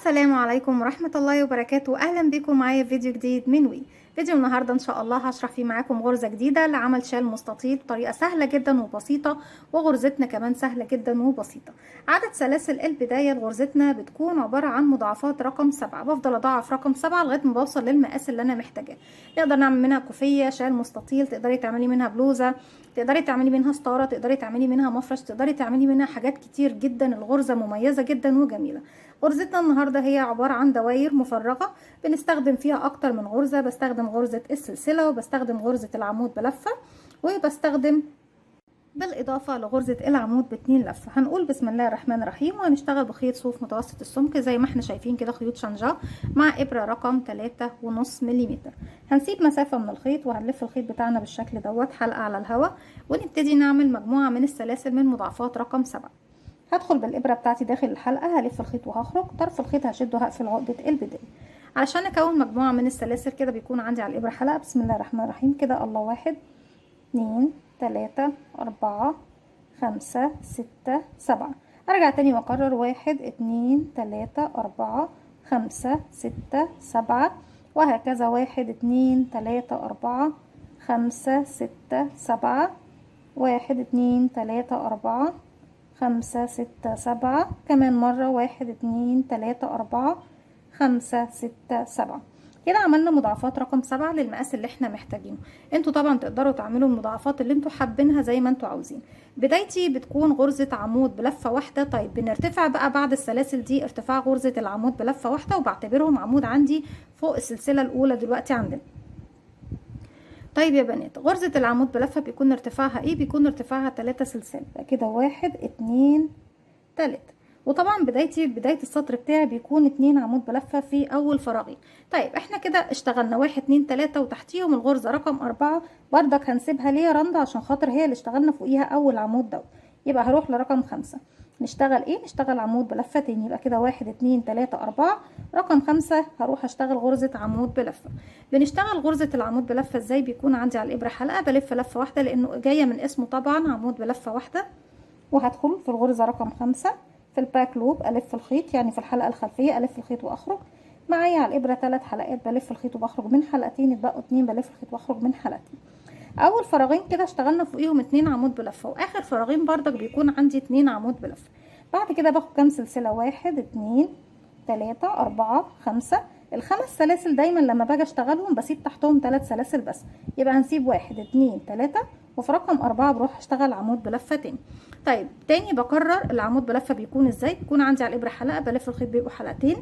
السلام عليكم ورحمة الله وبركاته. أهلا بكم معايا في فيديو جديد من فيديو النهاردة إن شاء الله هشرح فيه معاكم غرزة جديدة لعمل شال مستطيل بطريقة سهلة جدا وبسيطة، وغرزتنا كمان سهلة جدا وبسيطة. عدد سلاسل البداية لغرزتنا بتكون عبارة عن مضاعفات رقم 7. بفضل أضاعف رقم 7 لغاية ما بوصل للمقاس اللي أنا محتاجاه. نقدر نعمل منها كوفية، شال مستطيل، تقدري تعملي منها بلوزة، تقدري تعملي منها ستارة، تقدري تعملي منها مفرش، تقدري تعملي منها حاجات كتير جدا. الغرزة مميزة جدا وجميلة. غرزتنا النهاردة هي عبارة عن دواير مفرغة بنستخدم فيها اكتر من غرزة. بستخدم غرزة السلسلة، وبستخدم غرزة العمود بلفة، وبستخدم بالاضافة لغرزة العمود ب2 لفة. هنقول بسم الله الرحمن الرحيم، وهنشتغل بخيط صوف متوسط السمك زي ما احنا شايفين كده، خيوط شنجا مع ابرة رقم 3.5 ملم. هنسيب مسافة من الخيط وهنلف الخيط بتاعنا بالشكل دوت حلقة على الهواء، ونبتدي نعمل مجموعة من السلاسل من مضاعفات رقم 7. هدخل بالابره بتاعتي داخل الحلقه، هلف الخيط وهخرج طرف الخيط هشده، هقفل عقده البدايه علشان اكون مجموعه من السلاسل. كده بيكون عندي على الابره حلقه. بسم الله الرحمن الرحيم كده. الله، 1 2 3 4 5 6 7. ارجع تاني واكرر 1 2 3 4 5 6 7، وهكذا 1 2 3 4 5 6 7، 1 2 3 4 5 6 7، كمان مرة 1 2 3 4 5 6 7. كده عملنا مضاعفات رقم 7 للمقاس اللي احنا محتاجينه. انتوا طبعا تقدروا تعملوا المضاعفات اللي انتوا حابينها زي ما انتوا عاوزين. بدايتي بتكون غرزة عمود بلفة واحدة. طيب بنرتفع بقى بعد السلاسل دي ارتفاع غرزة العمود بلفة واحدة، وبعتبرهم عمود عندي فوق السلسلة الاولى دلوقتي عندنا. طيب يا بنات، غرزة العمود بلفة بيكون ارتفاعها ايه؟ بيكون ارتفاعها 3 سلسال. يبقى كده 1 2 3. وطبعا بداية السطر بتاعي بيكون 2 عمود بلفة في اول فراغين. طيب احنا كده اشتغلنا 1 2 3 وتحتيهم الغرزة رقم 4. بردك هنسيبها ليه يا رندا؟ عشان خاطر هي اللي اشتغلنا فوقيها اول عمود دوت. يبقى هروح لرقم 5. نشتغل ايه؟ نشتغل عمود بلفة تاني. يبقى كده 1 2 3 4. رقم 5 هروح اشتغل غرزة عمود بلفة. بنشتغل غرزة العمود بلفة ازاي؟ بيكون عندي على الابرة حلقة، بلف لفة واحدة لانه جاية من اسمه طبعا عمود بلفة واحدة. وهدخل في الغرزة رقم 5 في الباك لوب، الف الخيط يعني في الحلقة الخلفية، الف الخيط واخرج. معايا على الابرة 3 حلقات، بلف الخيط وبخرج من حلقتين، اتبقوا 2 بلف الخيط واخرج من حلقتين. اول فراغين كده اشتغلنا فوقيهم 2 عمود بلفة، واخر فراغين بردك بيكون عندي 2 عمود بلفة. بعد كده باخد كام سلسلة؟ 1 2 3 4 5. الخمس سلاسل دايما لما باجي اشتغلهم بسيب تحتهم 3 سلاسل بس. يبقى هنسيب 1 2 3، وفي رقم 4 بروح اشتغل عمود بلفة تاني. طيب تاني بكرر العمود بلفة بيكون ازاي. بيكون عندي على الابرة حلقة، بلف الخيط بيبقوا حلقتين.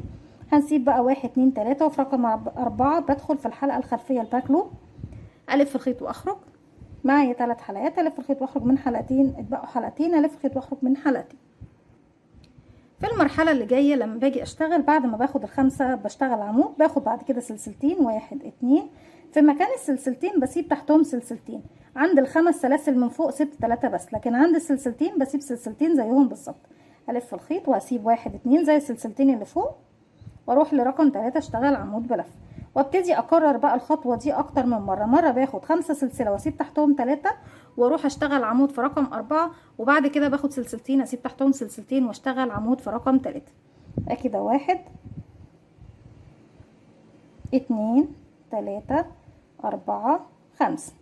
هنسيب بقى 1 2 3، وفي رقم 4 بدخل في الحلقة الخلفية الباك لوب، الف الخيط واخرج. معايا 3 حلقات، الف الخيط واخرج من حلقتين، اتبقوا حلقتين، الف الخيط واخرج من حلقتين. في المرحلة اللي جاية لما باجي اشتغل بعد ما باخد الخمسة بشتغل عمود، باخد بعد كده سلسلتين، 1 2. في مكان السلسلتين بسيب تحتهم سلسلتين. عند الخمس سلاسل من فوق سبت 3 بس، لكن عند السلسلتين بسيب سلسلتين زيهم بالظبط. الف الخيط واسيب 1 2 زي السلسلتين اللي فوق، واروح لرقم 3 اشتغل عمود بلف. وابتدي اكرر بقى الخطوة دي اكتر من مرة. مرة باخد 5 سلسلة واسيب تحتهم 3، واروح اشتغل عمود في رقم 4، وبعد كده باخد سلسلتين اسيب تحتهم سلسلتين واشتغل عمود في رقم 3. يبقى كده 1 2 3 4 5.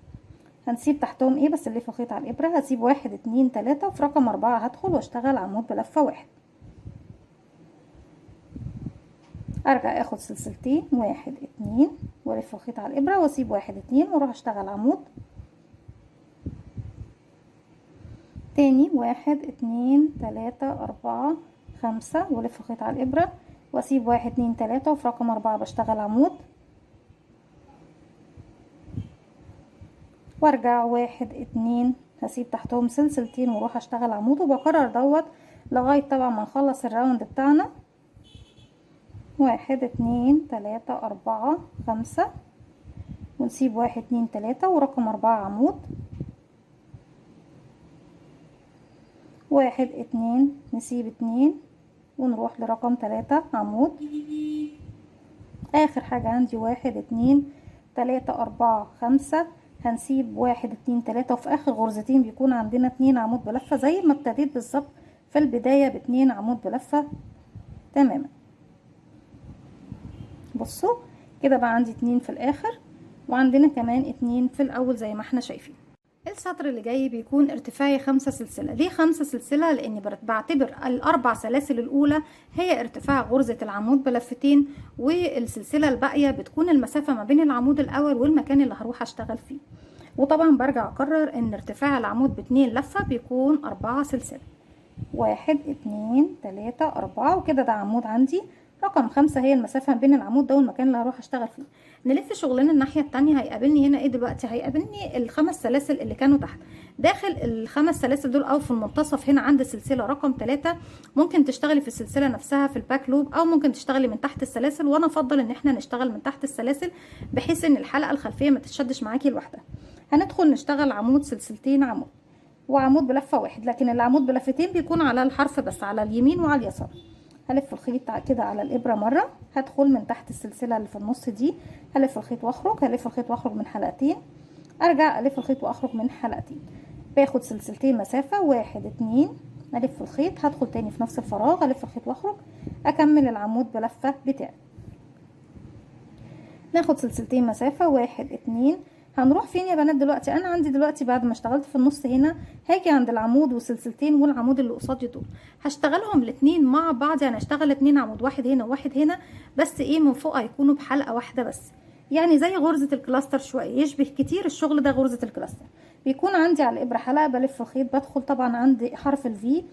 هنسيب تحتهم ايه بس اللي في الخيط على الابرة. هسيب 1 2 3، وفي رقم 4 هدخل واشتغل عمود بلفة 1. ارجع اخد سلسلتين، 1 2، والف الخيط على الابرة واسيب 1 2، واروح اشتغل عمود تاني. 1 2 3 4 5، والف الخيط على الابرة واسيب 1 2 3، وفي رقم 4 بشتغل عمود، وارجع 1 2 هسيب تحتهم سلسلتين واروح اشتغل عمود. وبكرر دوت لغاية طبعا ما نخلص الراوند بتاعنا. 1 2 3 4 5، ونسيب 1 2 3، ورقم 4 عمود، 1 2 نسيب 2، ونروح لرقم 3 عمود. اخر حاجة عندي 1 2 3 4 5. هنسيب 1 2 3، وفي اخر غرزتين بيكون عندنا 2 عمود بلفة زي ما ابتديت بالظبط في البداية ب2 عمود بلفة تماما. بصوا كده بقى عندي 2 في الاخر، وعندنا كمان 2 في الاول زي ما احنا شايفين. السطر اللي جاي بيكون ارتفاعي 5 سلسلة. ليه 5 سلسلة؟ لاني بعتبر الاربع سلاسل الاولى هي ارتفاع غرزة العمود بلفتين، والسلسلة الباقية بتكون المسافة ما بين العمود الاول والمكان اللي هروح اشتغل فيه. وطبعا برجع اكرر ان ارتفاع العمود ب2 لفة بيكون 4 سلسلة. 1 2 3 4، وكده ده عمود عندي. رقم 5 هي المسافة بين العمود ده والمكان اللي هروح اشتغل فيه. نلف شغلنا الناحية التانية، هيقابلني هنا ايه دلوقتي؟ هيقابلني الخمس سلاسل اللي كانوا تحت. داخل الخمس سلاسل دول او في المنتصف هنا عند السلسلة رقم 3. ممكن تشتغلي في السلسلة نفسها في الباك لوب، او ممكن تشتغلي من تحت السلاسل، وانا افضل ان احنا نشتغل من تحت السلاسل بحيث ان الحلقة الخلفية ما تتشدش معاكي لوحدها. هندخل نشتغل عمود سلسلتين عمود وعمود بلفة واحد، لكن العمود بلفتين بيكون على الحرف بس، على اليمين وعلى اليسار. هلف الخيط كده على الابره مره، هدخل من تحت السلسله اللي في النص دي، هلف الخيط واخرج، هلف الخيط واخرج من حلقتين، ارجع الف الخيط واخرج من حلقتين، باخد سلسلتين مسافه 1 2، الف الخيط، هدخل تاني في نفس الفراغ، الف الخيط واخرج، اكمل العمود بلفه بتاعي. ناخد سلسلتين مسافه 1 2. هنروح فين يا بنات دلوقتي؟ انا عندي دلوقتي بعد ما اشتغلت في النص هنا، هاجي عند العمود وسلسلتين والعمود اللي قصادي دول، هشتغلهم الاتنين مع بعض. يعني اشتغل 2 عمود، واحد هنا وواحد هنا، بس ايه من فوق هيكونوا بحلقه واحده بس، يعني زي غرزه الكلاستر شويه، يشبه كتير الشغل ده غرزه الكلاستر. بيكون عندي على الابره حلقه، بلف الخيط، بدخل طبعا عندي حرف الفي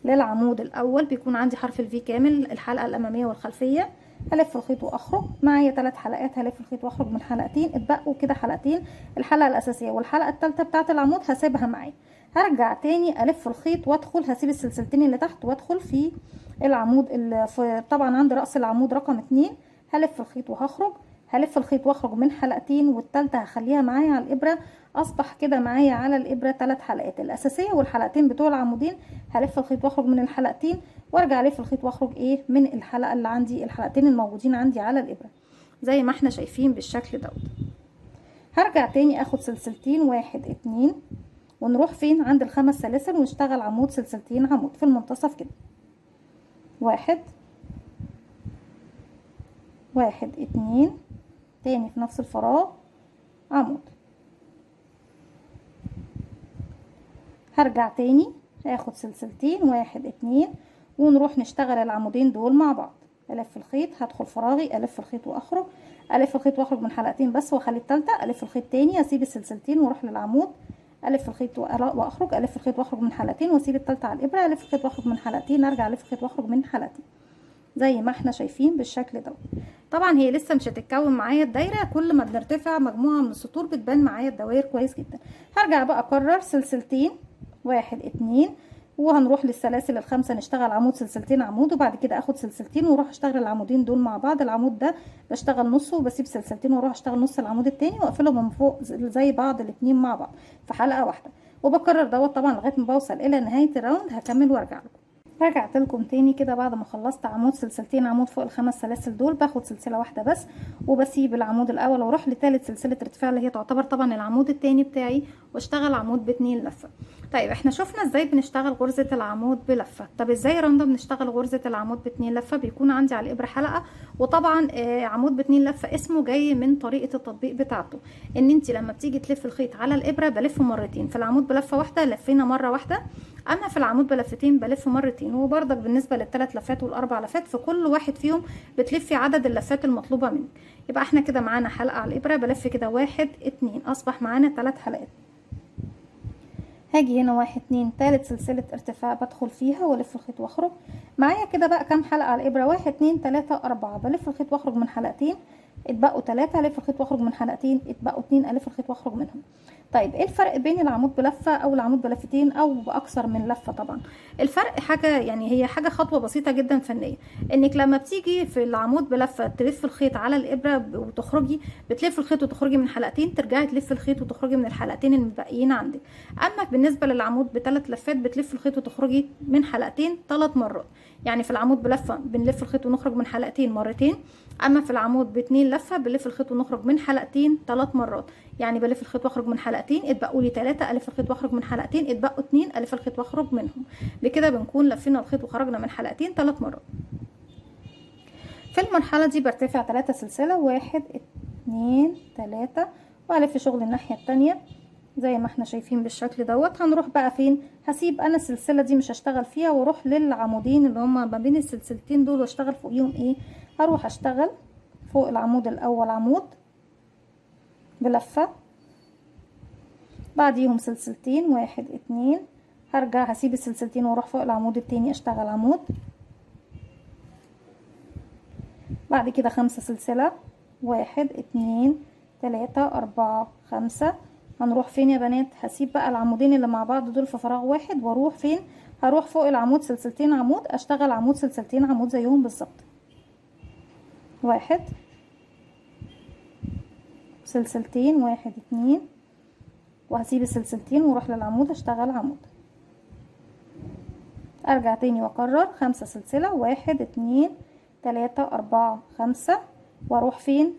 للعمود الاول، بيكون عندي حرف الفي كامل، الحلقه الاماميه والخلفيه، هلف الخيط واخرج. معايا 3 حلقات، هلف الخيط واخرج من حلقتين، اتبقوا كده حلقتين، الحلقه الاساسيه والحلقه الثالثه بتاعه العمود هسيبها معايا. هرجع تاني الف الخيط وادخل، هسيب السلسلتين اللي تحت وادخل في العمود اللي في طبعا عند راس العمود رقم 2، هلف الخيط وهخرج، هلف الخيط واخرج من حلقتين، والثالثه هخليها معايا على الابره. اصبح كده معايا على الابره 3 حلقات الاساسيه والحلقتين بتوع العمودين، هلف الخيط واخرج من الحلقتين، وارجع الف الخيط واخرج ايه من الحلقه اللي عندي، الحلقتين الموجودين عندي على الابره زي ما احنا شايفين بالشكل دوت. هرجع تاني اخد سلسلتين 1 2، ونروح فين؟ عند الخمس سلاسل، ونشتغل عمود سلسلتين عمود في المنتصف كده. 1 1 2، تاني في نفس الفراغ عمود، هرجع تاني هاخد سلسلتين 1 2، ونروح نشتغل العمودين دول مع بعض. الف الخيط، هدخل فراغي، الف الخيط واخرج، الف الخيط واخرج من حلقتين بس واخلي الثالثه، الف الخيط تاني، اسيب السلسلتين واروح للعمود، الف الخيط واخرج، الف الخيط واخرج من حلقتين واسيب الثالثه على الابره، الف الخيط واخرج من حلقتين، ارجع الف الخيط واخرج من حلقتين زي ما احنا شايفين بالشكل ده. طبعا هي لسه مش هتتكون معايا الدايره، كل ما بنرتفع مجموعه من السطور بتبان معايا الدوائر كويس جدا. هرجع بقى اكرر سلسلتين 1 2، وهنروح للسلاسل الخمسه نشتغل عمود سلسلتين عمود، وبعد كده اخد سلسلتين واروح اشتغل العمودين دول مع بعض. العمود ده بشتغل نصه وبسيب سلسلتين واروح اشتغل نص العمود التاني، واقفلهم من فوق زي بعض الاتنين مع بعض في حلقه واحده، وبكرر دوت طبعا لغايه ما بوصل الى نهايه الراوند. هكمل وارجع لكم. رجعت لكم تاني كده بعد ما خلصت عمود سلسلتين عمود فوق الخمس سلاسل دول، باخد سلسله واحده بس وبسيب العمود الاول واروح لثالث سلسله ارتفاع اللي هي تعتبر طبعا العمود التاني بتاعي، واشتغل عمود ب2 لفه. طيب احنا شفنا ازاي بنشتغل غرزه العمود بلفه. طب ازاي يا رندا بنشتغل غرزه العمود ب2 لفه؟ بيكون عندي على الابره حلقه، وطبعا عمود ب2 لفه اسمه جاي من طريقه التطبيق بتاعته، ان انت لما بتيجي تلف الخيط على الابره بلفه مرتين، في العمود بلفه واحده لفينا مره واحده، اما في العمود بلفتين بلف مرتين. وبرضك بالنسبه للثلاث لفات والاربع لفات، في كل واحد فيهم بتلفي عدد اللفات المطلوبه منك. يبقى احنا كده معانا حلقه على الابره، بلف كده 1 2، اصبح معانا 3 حلقات. هاجي هنا 1 2 تالت سلسله ارتفاع بدخل فيها والف الخيط واخرج. معايا كده بقى كام حلقه على الابره؟ 1 2 3 4، بلف الخيط واخرج من حلقتين، اتبقوا 3، الف الخيط واخرج من حلقتين، اتبقوا 2، الف الخيط واخرج منهم. طيب ايه الفرق بين العمود بلفه او العمود بلفتين او باكثر من لفه؟ طبعا الفرق حاجه، يعني هي حاجه خطوه بسيطه جدا فنيه، انك لما بتيجي في العمود بلفه تلف الخيط على الابره وتخرجي، بتلف الخيط وتخرجي من حلقتين، ترجعي تلف الخيط وتخرجي من الحلقتين المتبقيين عندك. اما بالنسبه للعمود بثلاث لفات بتلف الخيط وتخرجي من حلقتين 3 مرات. يعني في العمود بلفه بنلف الخيط ونخرج من حلقتين مرتين، اما في العمود ب2 لفه بنلف الخيط ونخرج من حلقتين 3 مرات. يعني بلف الخيط واخرج من حلقتين، اتبقوا لي 3، الف الخيط واخرج من حلقتين، اتبقوا 2، الف الخيط واخرج منهم. بكده بنكون لفينا الخيط وخرجنا من حلقتين 3 مرات. في المرحلة دي برتفع 3 سلسلة، 1 2 3، والف شغل الناحية التانية زي ما احنا شايفين بالشكل دوت. هنروح بقى فين؟ هسيب انا السلسلة دي مش هشتغل فيها واروح للعمودين اللي هما ما بين السلسلتين دول واشتغل فوقيهم ايه؟ هروح اشتغل فوق العمود الاول عمود بلفة، بعديهم سلسلتين 1 2، هرجع هسيب السلسلتين واروح فوق العمود التاني اشتغل عمود، بعد كده 5 سلسلة 1 2 3 4 5. هنروح فين يا بنات؟ هسيب بقى العمودين اللي مع بعض دول في فراغ واحد واروح فين؟ هروح فوق العمود سلسلتين عمود اشتغل عمود سلسلتين عمود زيهم بالظبط، 1 سلسلتين 1 2، وهسيب السلسلتين واروح للعمود اشتغل عمود، ارجع تاني واكرر 5 سلسلة 1 2 3 4 5، واروح فين؟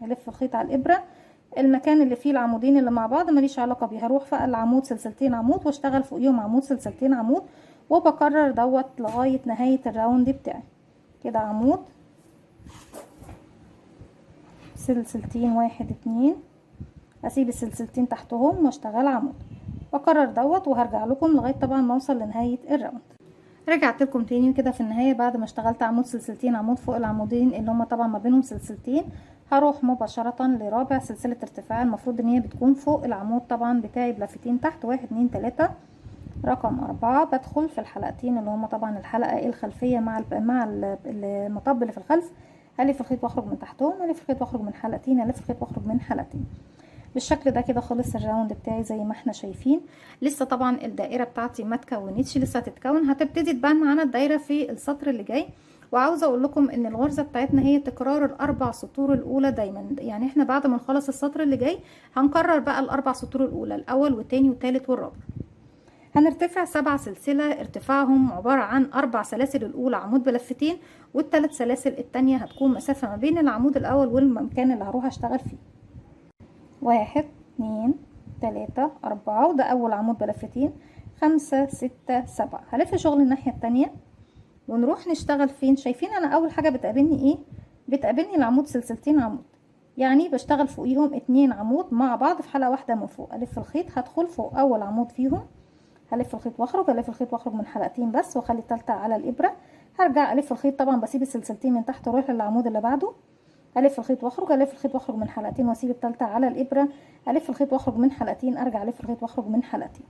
الف الخيط على الابرة المكان اللي فيه العمودين اللي مع بعض ماليش علاقة بيه، هروح فوق العمود سلسلتين عمود واشتغل فوقيهم عمود سلسلتين عمود، وبكرر دوت لغاية نهاية الراوند بتاعي. كده عمود سلسلتين 1 2، اسيب السلسلتين تحتهم واشتغل عمود، بكرر دوت وهرجع لكم لغاية طبعا ما اوصل لنهاية الراوند. رجعت لكم تاني كده في النهاية بعد ما اشتغلت عمود سلسلتين عمود فوق العمودين اللي هما طبعا ما بينهم سلسلتين. هروح مباشرة لرابع سلسلة ارتفاع، المفروض ان هي بتكون فوق العمود طبعا بتاعي بلفتين تحت 1 2 3. رقم 4 بدخل في الحلقتين اللي هما طبعا الحلقة الخلفية مع المطب اللي في الخلف، الف الخيط واخرج من تحتهم، الف الخيط واخرج من حلقتين، الف الخيط واخرج من حلقتين. بالشكل ده كده خلص الراوند بتاعي زي ما احنا شايفين. لسه طبعا الدائره بتاعتي ما اتكونتش، لسه هتتكون، هتبتدي تبان معانا الدايره في السطر اللي جاي. وعاوزه اقول لكم ان الغرزه بتاعتنا هي تكرار الاربع سطور الاولى دايما، يعني احنا بعد ما نخلص السطر اللي جاي هنكرر بقى الاربع سطور الاولى، الاول والتاني والتالت والرابع. هنرتفع 7 سلسله ارتفاعهم عباره عن 4 سلاسل الاولى عمود بلفتين، والثلاث سلاسل التانية هتكون مسافه ما بين العمود الاول والمكان اللي هروح اشتغل فيه. 1 2 3 4، وده اول عمود بلفتين، 5 6 7. هلف شغل الناحيه التانية ونروح نشتغل فين؟ شايفين انا اول حاجه بتقابلني ايه؟ بتقابلني العمود سلسلتين عمود، يعني بشتغل فوقيهم 2 عمود مع بعض في حلقه واحده من فوق. الف الخيط هدخل فوق اول عمود فيهم، هلف الخيط واخرج، الف الخيط واخرج من حلقتين بس واخلي التالتة على الابره، هرجع الف الخيط طبعا بسيب السلسلتين من تحت واروح للعمود اللي بعده، الف الخيط واخرج، الف الخيط واخرج من حلقتين واسيب التالتة على الابره، الف الخيط واخرج من حلقتين، ارجع الف الخيط واخرج من حلقتين.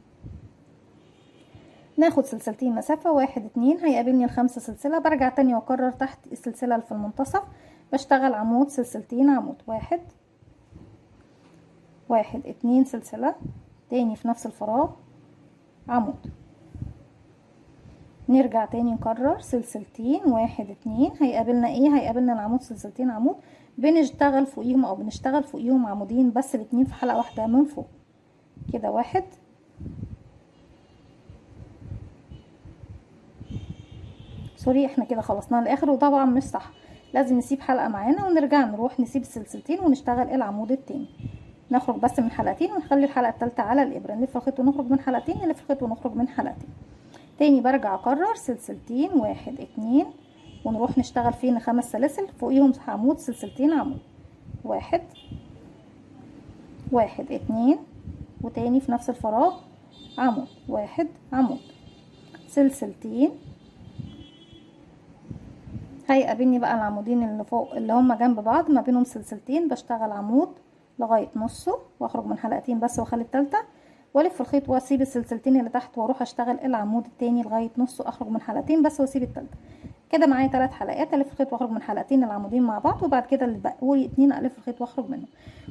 ناخد سلسلتين مسافه 1 2، هيقابلني الخمسه سلسله، برجع تاني واكرر تحت السلسله اللي في المنتصف، بشتغل عمود سلسلتين عمود، 1 1 2 سلسله، تاني في نفس الفراغ عمود، نرجع تاني نكرر سلسلتين 1 2، هيقابلنا ايه؟ هيقابلنا العمود سلسلتين عمود، بنشتغل فوقيهم او بنشتغل فوقيهم عمودين بس الاتنين في حلقة واحدة من فوق كده. 1 سوري احنا كده خلصنا الاخر، وطبعا مش صح، لازم نسيب حلقة معانا ونرجع نروح نسيب السلسلتين ونشتغل العمود التاني، نخرج بس من حلقتين ونخلي الحلقة التالتة على الابرة، نلف الخيط ونخرج من حلقتين، نلف الخيط ونخرج من حلقتين تاني، برجع اكرر سلسلتين 1 2 ونروح نشتغل فين؟ 5 سلاسل فوقيهم عمود سلسلتين عمود، 1 1 2، وتاني في نفس الفراغ عمود، 1 عمود، سلسلتين، هيقابلني بقى العمودين اللي فوق اللي هما جنب بعض ما بينهم سلسلتين، بشتغل عمود لغايه نصه واخرج من حلقتين بس واخلي التالتة، والف الخيط واسيب السلسلتين اللي تحت واروح اشتغل العمود التاني لغايه نصه، اخرج من حلقتين بس واسيب التالتة. كده معايا 3 حلقات، الف الخيط واخرج من حلقتين العمودين مع بعض، وبعد كده اللي بقوا لي 2 الف الخيط واخرج منهم،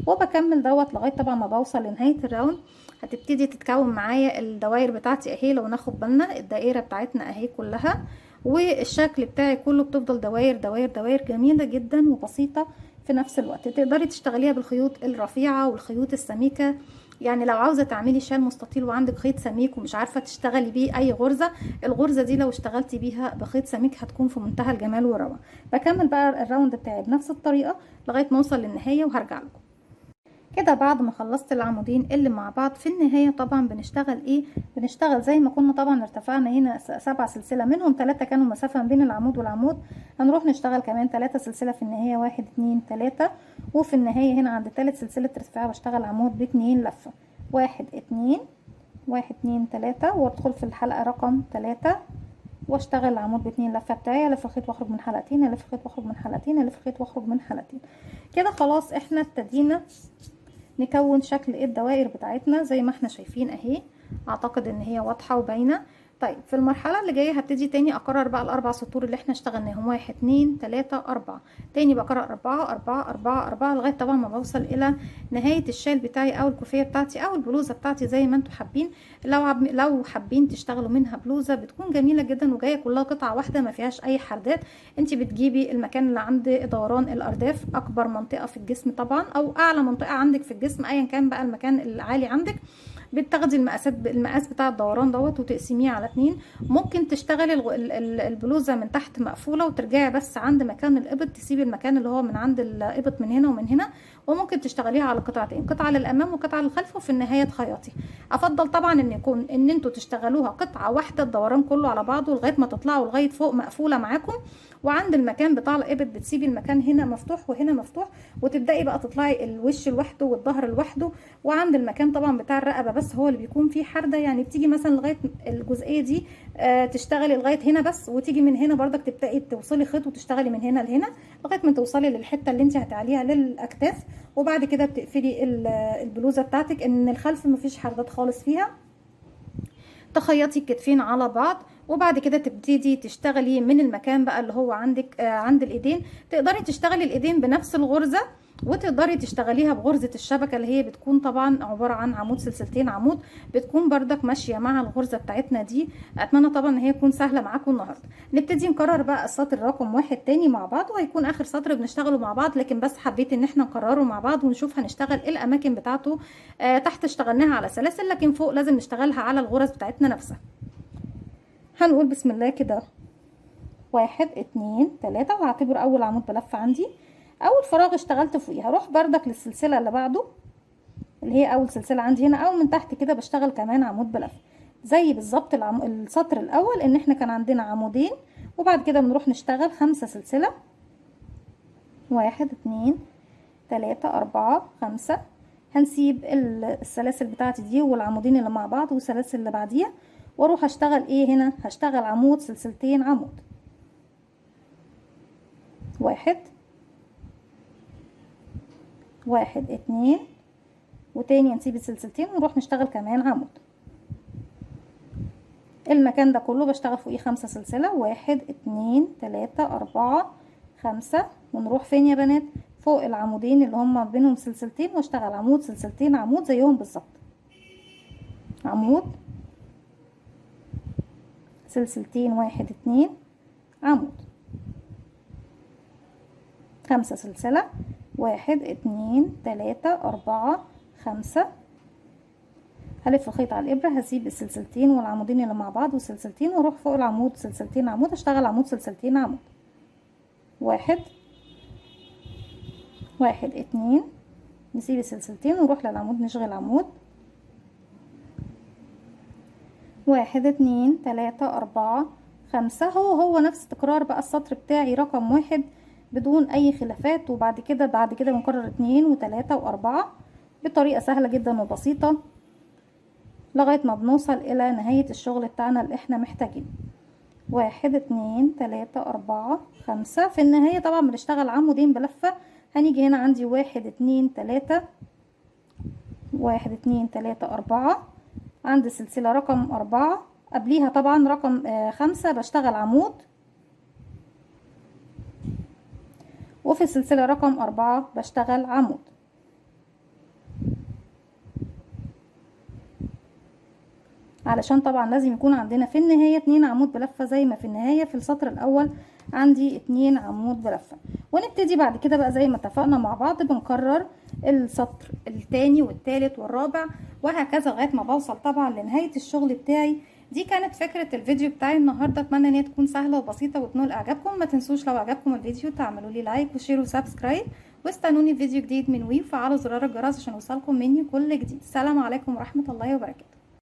وبكمل دوت لغايه طبعا ما بوصل لنهايه الراوند. هتبتدي تتكون معايا الدوائر بتاعتي اهي، لو ناخد بالنا الدائره بتاعتنا اهي كلها، والشكل بتاعي كله بتفضل دوائر دوائر دوائر جميله جدا وبسيطه في نفس الوقت. تقدري تشتغليها بالخيوط الرفيعه والخيوط السميكه، يعني لو عاوزه تعملي شال مستطيل وعندك خيط سميك ومش عارفه تشتغلي بيه اي غرزه، الغرزه دي لو اشتغلتي بيها بخيط سميك هتكون في منتهى الجمال والروعه. بكمل بقى الراوند بتاعي بنفس الطريقه لغايه ما اوصل للنهايه وهرجع لكم. كده بعد ما خلصت العمودين اللي مع بعض، في النهاية طبعا بنشتغل ايه؟ بنشتغل زي ما كنا طبعا ارتفعنا هنا 7 سلسلة، منهم 3 كانوا مسافة بين العمود والعمود، هنروح نشتغل كمان 3 سلسلة في النهاية، 1 2 3. وفي النهاية هنا عند 3 سلسلة ارتفاع بشتغل عمود باتنين لفة، 1 2 1 2 3، وادخل في الحلقة رقم 3 واشتغل العمود باتنين لفة بتاعي، الف الخيط واخرج من حلقتين، الف الخيط واخرج من حلقتين، الف الخيط واخرج من حلقتين. كده خلاص احنا ابتدينا نكون شكل الدوائر بتاعتنا زي ما احنا شايفين اهي. اعتقد ان هي واضحة وباينة. طيب في المرحلة اللي جاية هبتدي تاني اكرر بقى الاربع سطور اللي احنا اشتغلناهم، 1 2 3 4. تاني بكرر 4 4 4 4 لغاية طبعا ما بوصل الى نهاية الشال بتاعي او الكوفية بتاعتي او البلوزة بتاعتي زي ما انتوا حابين. لو حابين تشتغلوا منها بلوزة بتكون جميلة جدا وجاية كلها قطعة واحدة ما فيهاش اي حردات. انت بتجيبي المكان اللي عند دوران الارداف، اكبر منطقة في الجسم طبعا او اعلى منطقة عندك في الجسم ايا كان بقى المكان العالي عندك، بتاخدي المقاس بتاع الدوران دوت وتقسميه على 2. ممكن تشتغلي البلوزه من تحت مقفوله وترجعي بس عند مكان الابط، تسيبي المكان اللي هو من عند الابط من هنا ومن هنا، وممكن تشتغليها على قطعتين، قطعه للامام وقطعه للخلف، وفي النهايه تخيطي. افضل طبعا ان انتوا تشتغلوها قطعه واحده الدوران كله على بعضه لغايه ما تطلعوا لغايه فوق مقفوله معاكم، وعند المكان بتاع الابط بتسيبي المكان هنا مفتوح وهنا مفتوح، وتبداي بقى تطلعي الوش لوحده والظهر لوحده، وعند المكان طبعا بتاع الرقبه بس هو اللي بيكون فيه حرده، يعني بتيجي مثلا لغايه الجزئيه دي تشتغلي لغايه هنا بس، وتيجي من هنا بردك تبداي توصلي خيط وتشتغلي من هنا لهنا لغايه ما توصلي للحته اللي انت هتعليها للاكتاف، وبعد كده بتقفلي البلوزه بتاعتك ان الخلف مفيش حردات خالص فيها. تخيطي الكتفين على بعض، وبعد كده تبتدي تشتغلي من المكان بقى اللي هو عندك عند الايدين. تقدري تشتغلي الايدين بنفس الغرزه، وتقدري تشتغليها بغرزه الشبكه اللي هي بتكون طبعا عباره عن عمود سلسلتين عمود، بتكون بردك ماشيه مع الغرزه بتاعتنا دي. اتمنى طبعا ان هي تكون سهله معاكم النهارده. نبتدي نكرر بقى السطر رقم 1 تاني مع بعض، وهيكون اخر سطر بنشتغله مع بعض، لكن بس حبيت ان احنا نكرره مع بعض ونشوف هنشتغل ايه الاماكن بتاعته. تحت اشتغلناها على سلاسل، لكن فوق لازم نشتغلها على الغرز بتاعتنا نفسها. هنقول بسم الله كده 1 2 3، وهعتبر اول عمود بلف عندي، اول فراغ اشتغلت فوقيه هروح بردك للسلسله اللي بعده اللي هي اول سلسله عندي هنا، او من تحت كده بشتغل كمان عمود بلف زي بالظبط السطر الاول، ان احنا كان عندنا عمودين، وبعد كده بنروح نشتغل 5 سلسله، 1 2 3 4 5. هنسيب السلاسل بتاعتي دي والعمودين اللي مع بعض والسلاسل اللي بعديها، واروح اشتغل ايه هنا؟ هشتغل عمود سلسلتين عمود، 1 1 2، وتاني هنسيب السلسلتين ونروح نشتغل كمان عمود. المكان ده كله بشتغل فوقيه 5 سلسلة، 1 2 3 4 5، ونروح فين يا بنات؟ فوق العمودين اللي هما بينهم سلسلتين، واشتغل عمود سلسلتين عمود زيهم بالظبط، عمود سلسلتين 1 2 عمود، 5 سلسلة، 1 2 3 4 5. هلف الخيط على الابره، هسيب السلسلتين والعمودين اللي مع بعض والسلسلتين، واروح فوق العمود سلسلتين عمود، اشتغل عمود سلسلتين عمود، 1 1 2، نسيب السلسلتين ونروح للعمود نشغل عمود، 1 2 3 4 5. هو نفس تكرار بقى السطر بتاعي رقم 1 بدون اي خلافات، وبعد كده بنكرر 2 و3 و4 بطريقه سهله جدا وبسيطه لغايه ما بنوصل الى نهايه الشغل بتاعنا اللي احنا محتاجينه. 1 2 3 4 5. في النهايه طبعا بنشتغل عمودين بلفه. هنيجي هنا عندي 1 2 3 1 2 3 4، عند السلسله رقم 4 قبليها طبعا رقم 5 بشتغل عمود، وفي السلسله رقم 4 بشتغل عمود. علشان طبعا لازم يكون عندنا في النهاية 2 عمود بلفة زي ما في النهاية في السطر الاول عندي 2 عمود بلفة. ونبتدي بعد كده بقى زي ما اتفقنا مع بعض بنكرر السطر التاني والتالت والرابع وهكذا لغاية ما بوصل طبعا لنهاية الشغل بتاعي. دي كانت فكرة الفيديو بتاعي النهاردة، اتمنى ان هي تكون سهلة وبسيطة وتنول اعجابكم. ما تنسوش لو عجبكم الفيديو تعملوا لي لايك وشير وسبسكرايب، واستنوني في فيديو جديد من وي، وفعلوا زرار الجرس عشان يوصلكم مني كل جديد. السلام عليكم ورحمة الله وبركاته.